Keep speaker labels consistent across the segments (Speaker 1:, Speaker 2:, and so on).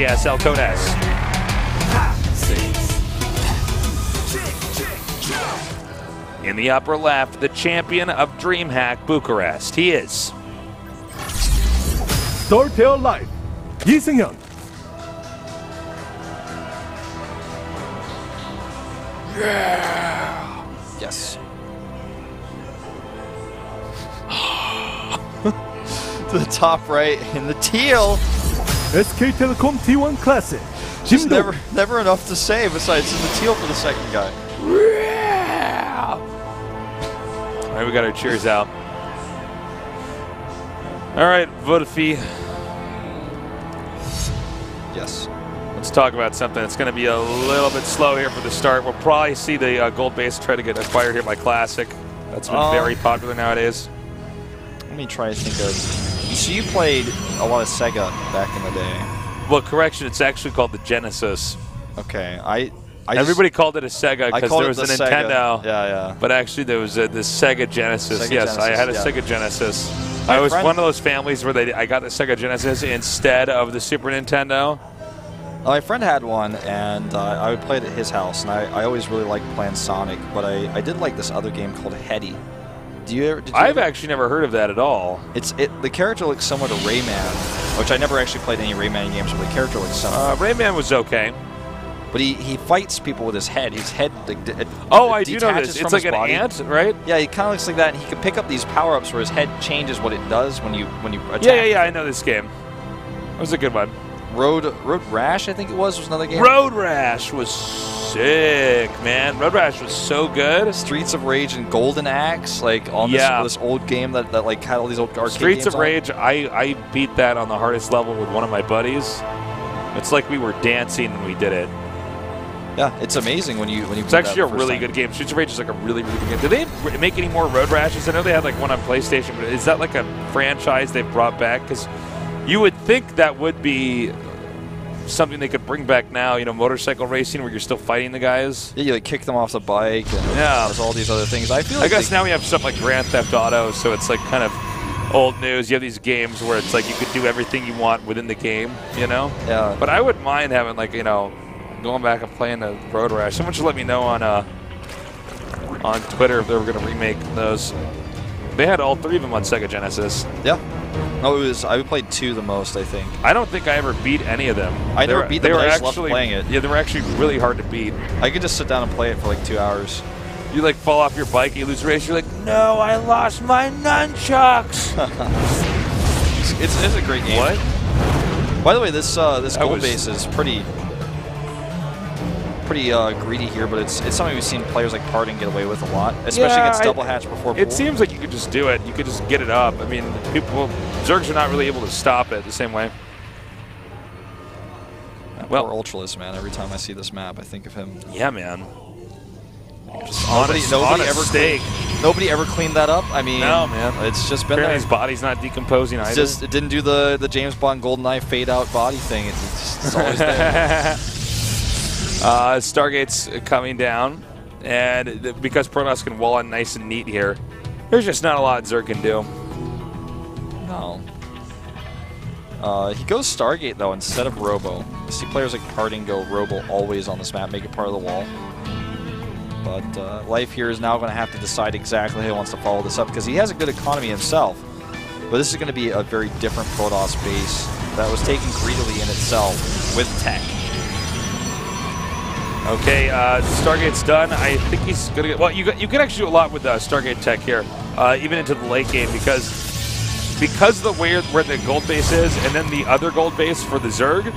Speaker 1: GSL Code S. In the upper left, the champion of DreamHack Bucharest. He is
Speaker 2: Startail Life, 이승현.
Speaker 3: Yeah. Yes. To the top right in the teal.
Speaker 2: SK Telecom T1 Classic.
Speaker 3: Just never enough to say besides in the teal for the second guy.
Speaker 1: All right, we got our cheers out. All right, Vodafee.
Speaker 3: Yes.
Speaker 1: Let's talk about something that's going to be a little bit slow here for the start. We'll probably see the gold base try to get acquired here by Classic. That's been very popular nowadays.
Speaker 3: Let me try to think of. So you played a lot of Sega back in the day.
Speaker 1: Well, correction, it's actually called the Genesis.
Speaker 3: Okay,
Speaker 1: everybody called it a Sega because there was a Nintendo.
Speaker 3: Yeah.
Speaker 1: But actually, there was the Sega Genesis.
Speaker 3: Sega
Speaker 1: yes,
Speaker 3: Genesis,
Speaker 1: I had a
Speaker 3: yeah.
Speaker 1: Sega Genesis. I was one of those families where I got the Sega Genesis instead of the Super Nintendo.
Speaker 3: My friend had one, and I would play it at his house, and I always really liked playing Sonic, but I did like this other game called Heady.
Speaker 1: I've actually never heard of that at all.
Speaker 3: The character looks similar to Rayman, which I never actually played any Rayman games, but the character looks similar.
Speaker 1: Rayman was okay.
Speaker 3: But he fights people with his head. His head
Speaker 1: I do know this. It's like an ant, right?
Speaker 3: Yeah, he kind of looks like that, and he can pick up these power-ups where his head changes what it does when you attack.
Speaker 1: Yeah, I know this game. That was a good one.
Speaker 3: Road Rash, I think it was another game.
Speaker 1: Road Rash was sick, man. Road Rash was so good.
Speaker 3: Streets of Rage and Golden Axe, like on this old game that like had all these old arcade
Speaker 1: Streets
Speaker 3: games
Speaker 1: of Rage, I beat that on the hardest level with one of my buddies. It's like we were dancing when we did it.
Speaker 3: Yeah, it's amazing when you.
Speaker 1: It's actually a really good game. Streets of Rage is like a really, really good game. Do they make any more Road Rashes? I know they had like one on PlayStation, but is that like a franchise they've brought back? Because you would think that would be something they could bring back now, motorcycle racing where you're still fighting the guys.
Speaker 3: Yeah, you like kick them off the bike and there's all these other things. I
Speaker 1: guess now we have stuff like Grand Theft Auto, so it's like kind of old news. You have these games where it's like you could do everything you want within the game,
Speaker 3: Yeah.
Speaker 1: But I wouldn't mind having like, going back and playing the Road Rash. Someone should let me know on Twitter if they were going to remake those. They had all three of them on Sega Genesis.
Speaker 3: Yeah. No, I played 2 the most, I think.
Speaker 1: I don't think I ever beat any of them.
Speaker 3: I never beat them, but I just loved playing it.
Speaker 1: Yeah, they were actually really hard to beat.
Speaker 3: I could just sit down and play it for like 2 hours.
Speaker 1: You like fall off your bike, you lose a race, you're like, no, I lost my nunchucks.
Speaker 3: it's a great game.
Speaker 1: What?
Speaker 3: By the way, this gold base is pretty greedy here, but it's something we've seen players like Parting get away with a lot, especially against double hatch before pool.
Speaker 1: It seems like you could just do it. You could just get it up. I mean, Zergs are not really able to stop it the same way.
Speaker 3: Well, poor Ultralist, man. Every time I see this map, I think of him.
Speaker 1: Yeah, man. Just
Speaker 3: nobody ever cleaned that up. I mean,
Speaker 1: no, man.
Speaker 3: It's just been
Speaker 1: Apparently
Speaker 3: there.
Speaker 1: his body's not decomposing either.
Speaker 3: It didn't do the James Bond GoldenEye fade out body thing. It's always there.
Speaker 1: Stargate's coming down, and because Protoss can wall in nice and neat here, there's just not a lot Zerg can do.
Speaker 3: No. He goes Stargate, though, instead of Robo. You see players like Parting go Robo always on this map, make it part of the wall. But Life here is now going to have to decide exactly how he wants to follow this up, because he has a good economy himself. But this is going to be a very different Protoss base that was taken greedily in itself with tech. Okay,
Speaker 1: Stargate's done. I think he's going to get... Well, you can actually do a lot with Stargate tech here, even into the late game, because the where the gold base is, and then the other gold base for the Zerg,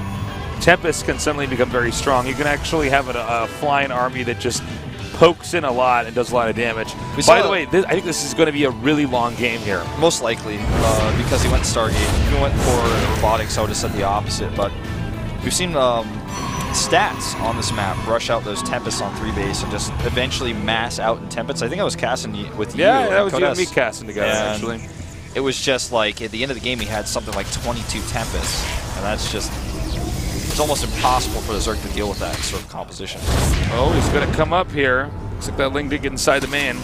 Speaker 1: Tempest can suddenly become very strong. You can actually have a flying army that just pokes in a lot and does a lot of damage. By the way, I think this is going to be a really long game here.
Speaker 3: Most likely, because he went Stargate. If he went for robotics, I would have said the opposite, but we've seen... stats on this map rush out those Tempests on 3 base and just eventually mass out in Tempests. I think I was casting with you.
Speaker 1: Yeah, that was you and me casting together, actually.
Speaker 3: It was just like, at the end of the game, he had something like 22 Tempests. And that's just, it's almost impossible for the Zerg to deal with that sort of composition.
Speaker 1: Oh, he's going to come up here. Looks like that Ling did get inside the main.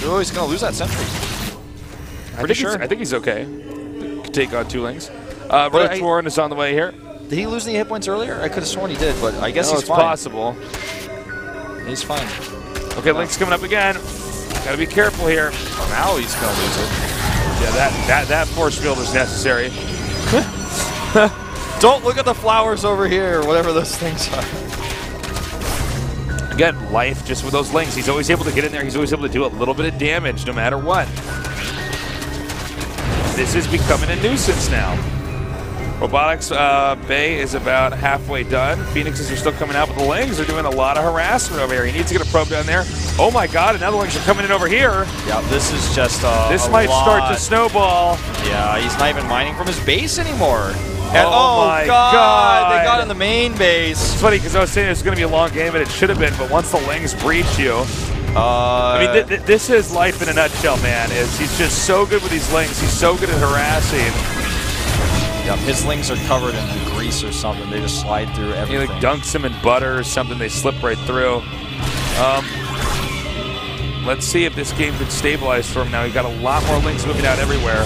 Speaker 3: Oh, he's going to lose that sentry.
Speaker 1: I think he's okay. Could take on 2 Lings. Red Warren is on the way here.
Speaker 3: Did he lose any hit points earlier? I could have sworn he did, but I guess he's
Speaker 1: it's
Speaker 3: fine.
Speaker 1: possible.
Speaker 3: He's fine.
Speaker 1: Okay, Link's coming up again. Got to be careful here.
Speaker 3: Oh, now he's going to lose it.
Speaker 1: Yeah, that force field is necessary.
Speaker 3: Don't look at the flowers over here, whatever those things are.
Speaker 1: Again, life just with those Lings. He's always able to get in there. He's always able to do a little bit of damage no matter what. This is becoming a nuisance now. Robotics Bay is about halfway done. Phoenixes are still coming out, but the Lings are doing a lot of harassment over here. He needs to get a probe down there. Oh my god, and now the Lings are coming in over here.
Speaker 3: Yeah, this is just
Speaker 1: this might start to snowball.
Speaker 3: Yeah, he's not even mining from his base anymore. And
Speaker 1: oh my god!
Speaker 3: They got in the main base.
Speaker 1: It's funny because I was saying it was going to be a long game, and it should have been, but once the Lings breach you, I mean, this is life in a nutshell, man. He's just so good with these Lings. He's so good at harassing.
Speaker 3: Yep, his Lings are covered in grease or something. They just slide through everything.
Speaker 1: He like dunks them in butter or something. They slip right through. Let's see if this game could stabilize for him now. We've got a lot more Lings moving out everywhere.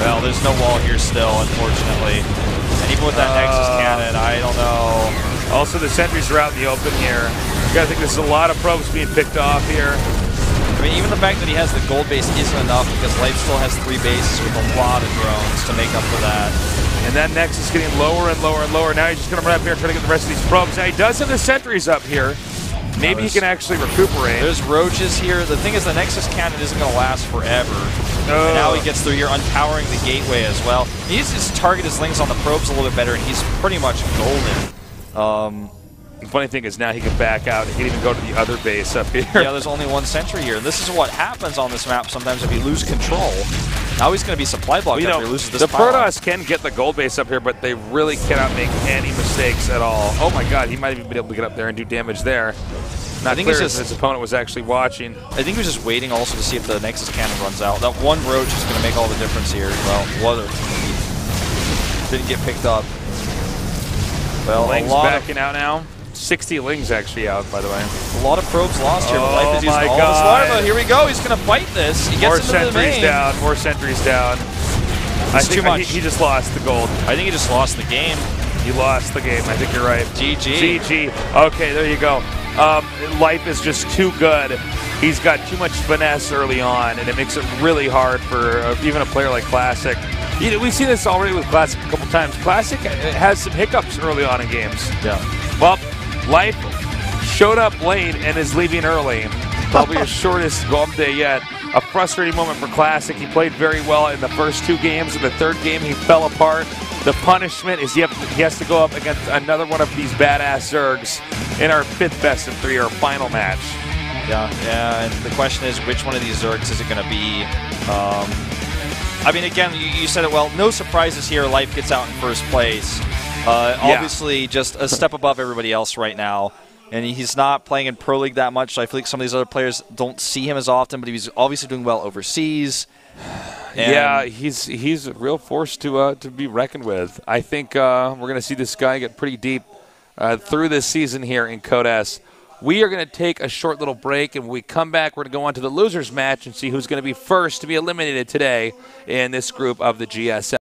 Speaker 3: Well, there's no wall here still, unfortunately. And even with that Nexus cannon, I don't know.
Speaker 1: Also, the sentries are out in the open here. You gotta think there's a lot of probes being picked off here.
Speaker 3: I mean, even the fact that he has the gold base isn't enough because Life still has 3 bases with a lot of drones to make up for that.
Speaker 1: And that Nexus is getting lower and lower and lower. Now he's just gonna run up here and try to get the rest of these probes. Now he does have the sentries up here. Maybe he can actually recuperate.
Speaker 3: There's roaches here. The thing is, the Nexus cannon isn't going to last forever. And now he gets through here, unpowering the gateway as well. He needs to just target his Lings on the probes a little bit better, and he's pretty much golden.
Speaker 1: The funny thing is now he can back out. He can even go to the other base up here.
Speaker 3: Yeah, there's only 1 sentry here. This is what happens on this map sometimes if you lose control. Now he's going to be supply blocked after he loses this power.
Speaker 1: The Protoss can get the gold base up here, but they really cannot make any mistakes at all. Oh my god, he might have even been able to get up there and do damage there. Not clear if his opponent was actually watching.
Speaker 3: I think he was just waiting also to see if the Nexus cannon runs out. That one roach is going to make all the difference here. Well, what didn't get picked up. Well,
Speaker 1: Lings backing out now. 60 Lings actually out, by the way.
Speaker 3: A lot of probes lost here.
Speaker 1: Oh
Speaker 3: Life is using all his larva. Here we go. He's going to fight this. He gets
Speaker 1: more
Speaker 3: into the main.
Speaker 1: Down. More sentries down. I think he just lost the gold.
Speaker 3: I think he just lost the game.
Speaker 1: He lost the game. I think you're right.
Speaker 3: GG.
Speaker 1: GG. Okay, there you go. Life is just too good. He's got too much finesse early on, and it makes it really hard for even a player like Classic. We've seen this already with Classic a couple times. Classic has some hiccups early on in games.
Speaker 3: Yeah.
Speaker 1: Well, Life showed up late and is leaving early. Probably his shortest GOMTV yet. A frustrating moment for Classic. He played very well in the first 2 games. In the 3rd game, he fell apart. The punishment is he has to go up against another one of these badass Zergs in our 5th best-of-3, our final match.
Speaker 3: Yeah, and the question is, which one of these Zergs is it going to be? I mean, again, you said it well. No surprises here. Life gets out in 1st place. Obviously, just a step above everybody else right now. And he's not playing in Pro League that much, so I feel like some of these other players don't see him as often, but he's obviously doing well overseas. And
Speaker 1: yeah, he's a real force to be reckoned with. I think we're going to see this guy get pretty deep through this season here in Code S. We are going to take a short little break, and when we come back, we're going to go on to the losers match and see who's going to be first to be eliminated today in this group of the GSL.